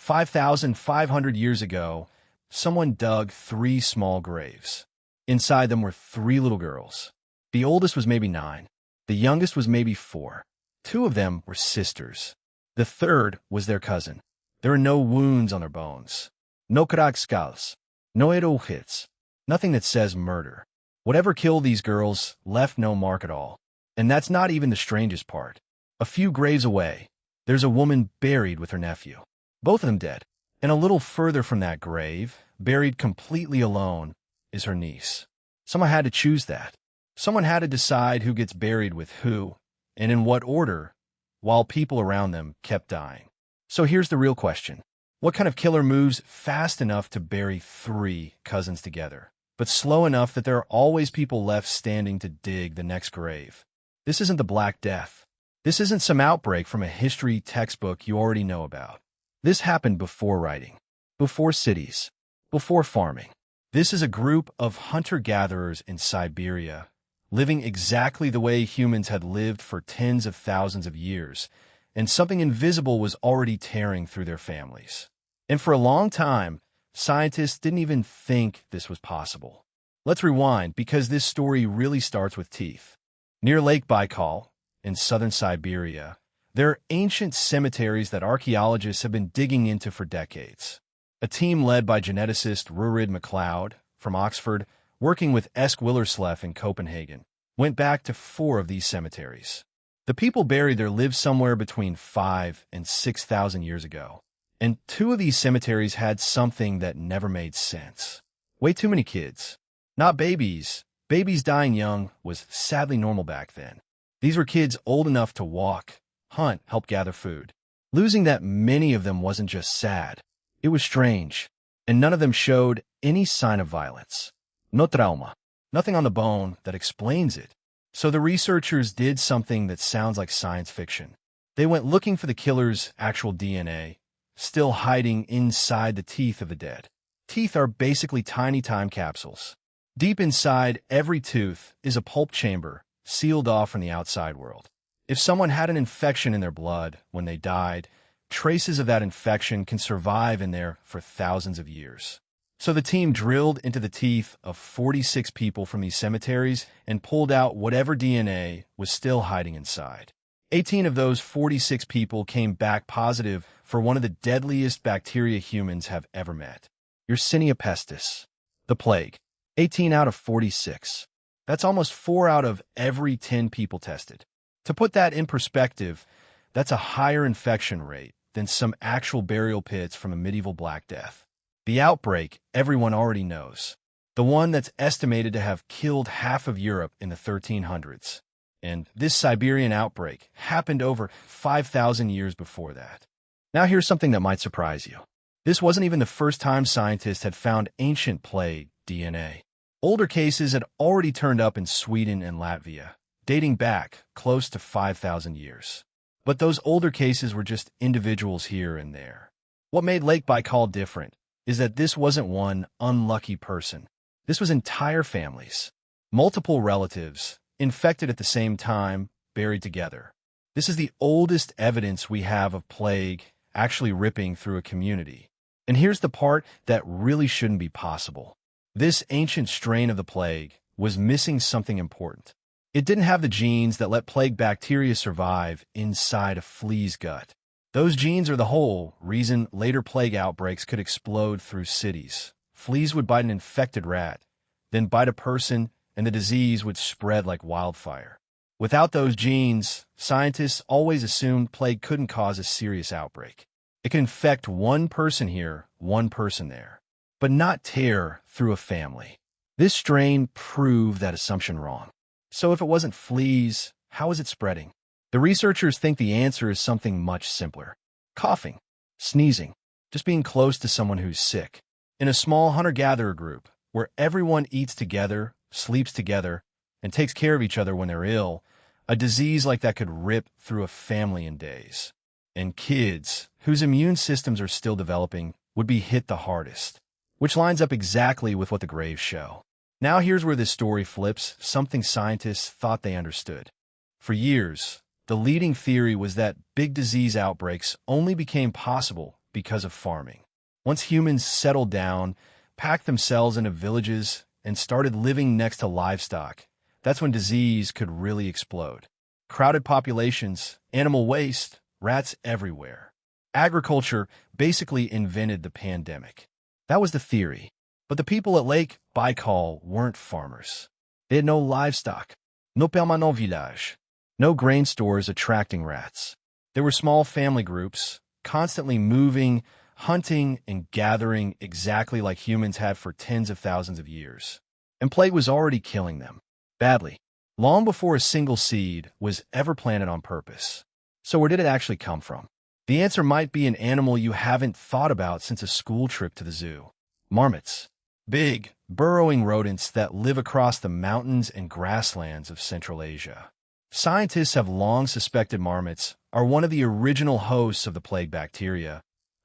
5,500 years ago, someone dug 3 small graves. Inside them were 3 little girls. The oldest was maybe 9. The youngest was maybe 4. 2 of them were sisters. The third was their cousin. There are no wounds on their bones. No skulls. No hits. Nothing that says murder. Whatever killed these girls left no mark at all. And that's not even the strangest part. A few graves away, there's a woman buried with her nephew. Both of them dead. And a little further from that grave, buried completely alone, is her niece. Someone had to choose that. Someone had to decide who gets buried with who, and in what order, while people around them kept dying. So here's the real question. What kind of killer moves fast enough to bury 3 cousins together, but slow enough that there are always people left standing to dig the next grave? This isn't the Black Death. This isn't some outbreak from a history textbook you already know about. This happened before writing, before cities, before farming. This is a group of hunter-gatherers in Siberia, living exactly the way humans had lived for tens of thousands of years, and something invisible was already tearing through their families. And for a long time, scientists didn't even think this was possible. Let's rewind, because this story really starts with teeth. Near Lake Baikal, in southern Siberia, there are ancient cemeteries that archaeologists have been digging into for decades. A team led by geneticist Rurid MacLeod from Oxford, working with Esk Willerslev in Copenhagen, went back to 4 of these cemeteries. The people buried there lived somewhere between 5,000 and 6,000 years ago, and 2 of these cemeteries had something that never made sense. Way too many kids. Not babies. Babies dying young was sadly normal back then. These were kids old enough to walk, hunt, help gather food. Losing that many of them wasn't just sad. It was strange, and none of them showed any sign of violence. No trauma. Nothing on the bone that explains it. So the researchers did something that sounds like science fiction. They went looking for the killer's actual DNA, still hiding inside the teeth of the dead. Teeth are basically tiny time capsules. Deep inside every tooth is a pulp chamber, sealed off from the outside world. If someone had an infection in their blood when they died, traces of that infection can survive in there for thousands of years. So the team drilled into the teeth of 46 people from these cemeteries and pulled out whatever DNA was still hiding inside. 18 of those 46 people came back positive for one of the deadliest bacteria humans have ever met, Yersinia pestis, the plague. 18 out of 46. That's almost 4 out of every 10 people tested. To put that in perspective, that's a higher infection rate than some actual burial pits from a medieval Black Death. The outbreak everyone already knows. The one that's estimated to have killed half of Europe in the 1300s. And this Siberian outbreak happened over 5,000 years before that. Now here's something that might surprise you. This wasn't even the first time scientists had found ancient plague DNA. Older cases had already turned up in Sweden and Latvia, dating back close to 5,000 years. But those older cases were just individuals here and there. What made Lake Baikal different is that this wasn't one unlucky person. This was entire families, multiple relatives, infected at the same time, buried together. This is the oldest evidence we have of plague actually ripping through a community. And here's the part that really shouldn't be possible. This ancient strain of the plague was missing something important. It didn't have the genes that let plague bacteria survive inside a flea's gut. Those genes are the whole reason later plague outbreaks could explode through cities. Fleas would bite an infected rat, then bite a person, and the disease would spread like wildfire. Without those genes, scientists always assumed plague couldn't cause a serious outbreak. It could infect one person here, one person there, but not tear through a family. This strain proved that assumption wrong. So if it wasn't fleas, how is it spreading? The researchers think the answer is something much simpler. Coughing, sneezing, just being close to someone who's sick. In a small hunter-gatherer group, where everyone eats together, sleeps together, and takes care of each other when they're ill, a disease like that could rip through a family in days. And kids, whose immune systems are still developing, would be hit the hardest, which lines up exactly with what the graves show. Now here's where this story flips, something scientists thought they understood. For years, the leading theory was that big disease outbreaks only became possible because of farming. Once humans settled down, packed themselves into villages, and started living next to livestock, that's when disease could really explode. Crowded populations, animal waste, rats everywhere. Agriculture basically invented the pandemic. That was the theory. But the people at Lake Baikal weren't farmers. They had no livestock, no permanent village, no grain stores attracting rats. There were small family groups, constantly moving, hunting, and gathering exactly like humans had for tens of thousands of years. And plague was already killing them. Badly. Long before a single seed was ever planted on purpose. So where did it actually come from? The answer might be an animal you haven't thought about since a school trip to the zoo. Marmots. Big, burrowing rodents that live across the mountains and grasslands of Central Asia. Scientists have long suspected marmots are one of the original hosts of the plague bacteria,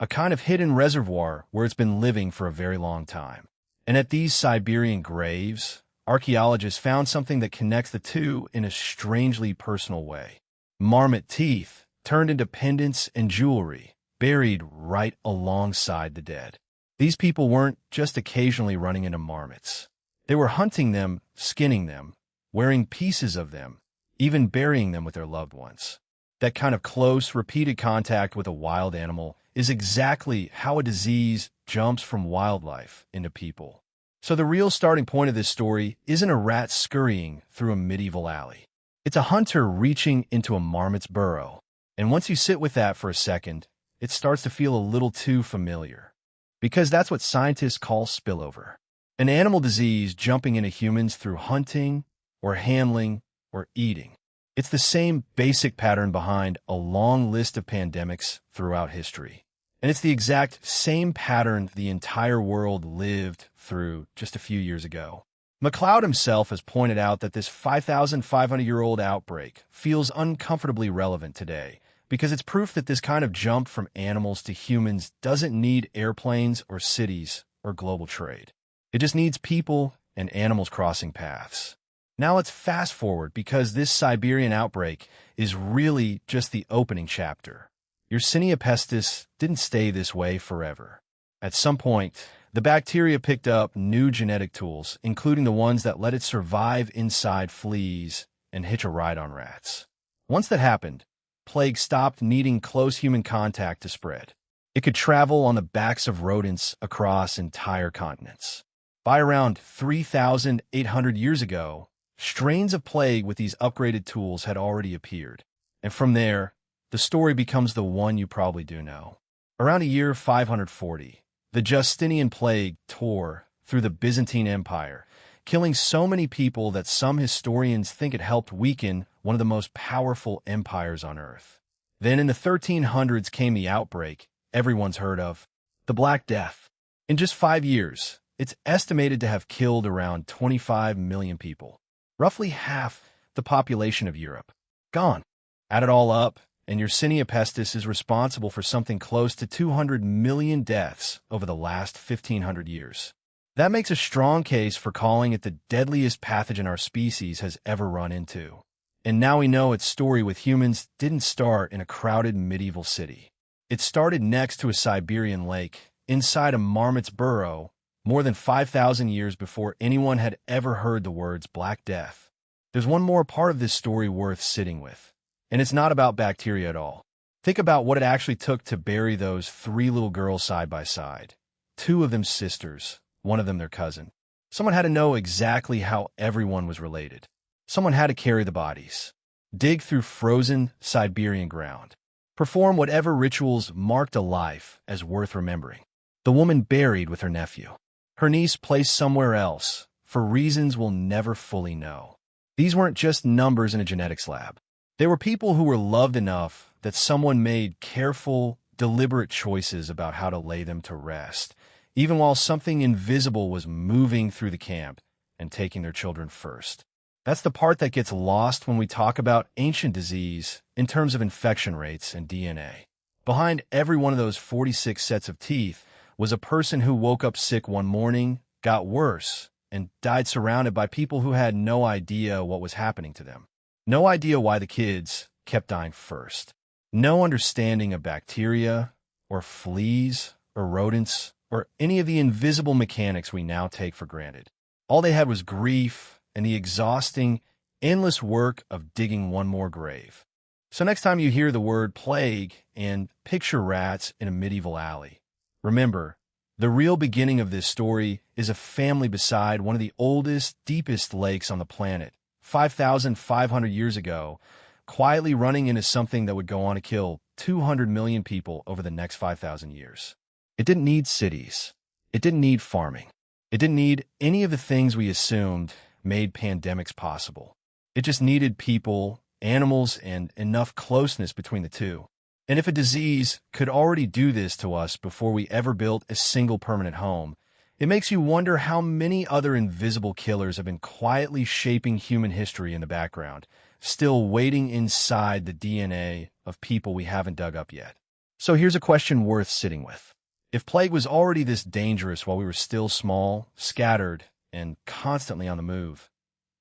a kind of hidden reservoir where it's been living for a very long time. And at these Siberian graves, archaeologists found something that connects the two in a strangely personal way. Marmot teeth turned into pendants and jewelry, buried right alongside the dead. These people weren't just occasionally running into marmots. They were hunting them, skinning them, wearing pieces of them, even burying them with their loved ones. That kind of close, repeated contact with a wild animal is exactly how a disease jumps from wildlife into people. So the real starting point of this story isn't a rat scurrying through a medieval alley. It's a hunter reaching into a marmot's burrow. And once you sit with that for a second, it starts to feel a little too familiar. Because that's what scientists call spillover. An animal disease jumping into humans through hunting, or handling, or eating. It's the same basic pattern behind a long list of pandemics throughout history. And it's the exact same pattern the entire world lived through just a few years ago. MacLeod himself has pointed out that this 5,500-year-old outbreak feels uncomfortably relevant today because it's proof that this kind of jump from animals to humans doesn't need airplanes or cities or global trade. It just needs people and animals crossing paths. Now let's fast forward because this Siberian outbreak is really just the opening chapter. Yersinia pestis didn't stay this way forever. At some point, the bacteria picked up new genetic tools, including the ones that let it survive inside fleas and hitch a ride on rats. Once that happened, plague stopped needing close human contact to spread. It could travel on the backs of rodents across entire continents. By around 3,800 years ago, strains of plague with these upgraded tools had already appeared. And from there, the story becomes the one you probably do know. Around the year 540, the Justinian plague tore through the Byzantine Empire, killing so many people that some historians think it helped weaken one of the most powerful empires on Earth. Then in the 1300s came the outbreak everyone's heard of, the Black Death. In just 5 years, it's estimated to have killed around 25 million people, roughly half the population of Europe. Gone. Add it all up, and Yersinia pestis is responsible for something close to 200 million deaths over the last 1,500 years. That makes a strong case for calling it the deadliest pathogen our species has ever run into. And now we know its story with humans didn't start in a crowded medieval city. It started next to a Siberian lake, inside a marmot's burrow, more than 5,000 years before anyone had ever heard the words Black Death. There's one more part of this story worth sitting with, and it's not about bacteria at all. Think about what it actually took to bury those 3 little girls side by side. 2 of them sisters, one of them their cousin. Someone had to know exactly how everyone was related. Someone had to carry the bodies, dig through frozen Siberian ground, perform whatever rituals marked a life as worth remembering. The woman buried with her nephew. Her niece placed somewhere else, for reasons we'll never fully know. These weren't just numbers in a genetics lab. They were people who were loved enough that someone made careful, deliberate choices about how to lay them to rest, even while something invisible was moving through the camp and taking their children first. That's the part that gets lost when we talk about ancient disease in terms of infection rates and DNA. Behind every one of those 46 sets of teeth was a person who woke up sick one morning, got worse, and died surrounded by people who had no idea what was happening to them. No idea why the kids kept dying first. No understanding of bacteria or fleas, or rodents, or any of the invisible mechanics we now take for granted. All they had was grief and the exhausting, endless work of digging one more grave. So next time you hear the word plague and picture rats in a medieval alley, remember, the real beginning of this story is a family beside one of the oldest, deepest lakes on the planet, 5,500 years ago, quietly running into something that would go on to kill 200 million people over the next 5,000 years. It didn't need cities. It didn't need farming. It didn't need any of the things we assumed made pandemics possible. It just needed people, animals, and enough closeness between the two. And if a disease could already do this to us before we ever built a single permanent home, it makes you wonder how many other invisible killers have been quietly shaping human history in the background, still waiting inside the DNA of people we haven't dug up yet. So here's a question worth sitting with. If plague was already this dangerous while we were still small, scattered, and constantly on the move,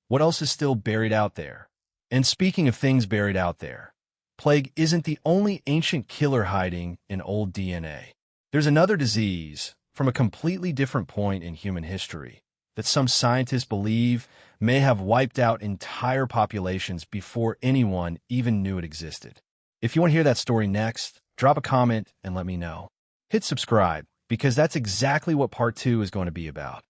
what else is still buried out there? And speaking of things buried out there, plague isn't the only ancient killer hiding in old DNA. There's another disease from a completely different point in human history that some scientists believe may have wiped out entire populations before anyone even knew it existed. If you want to hear that story next, drop a comment and let me know. Hit subscribe, because that's exactly what part 2 is going to be about.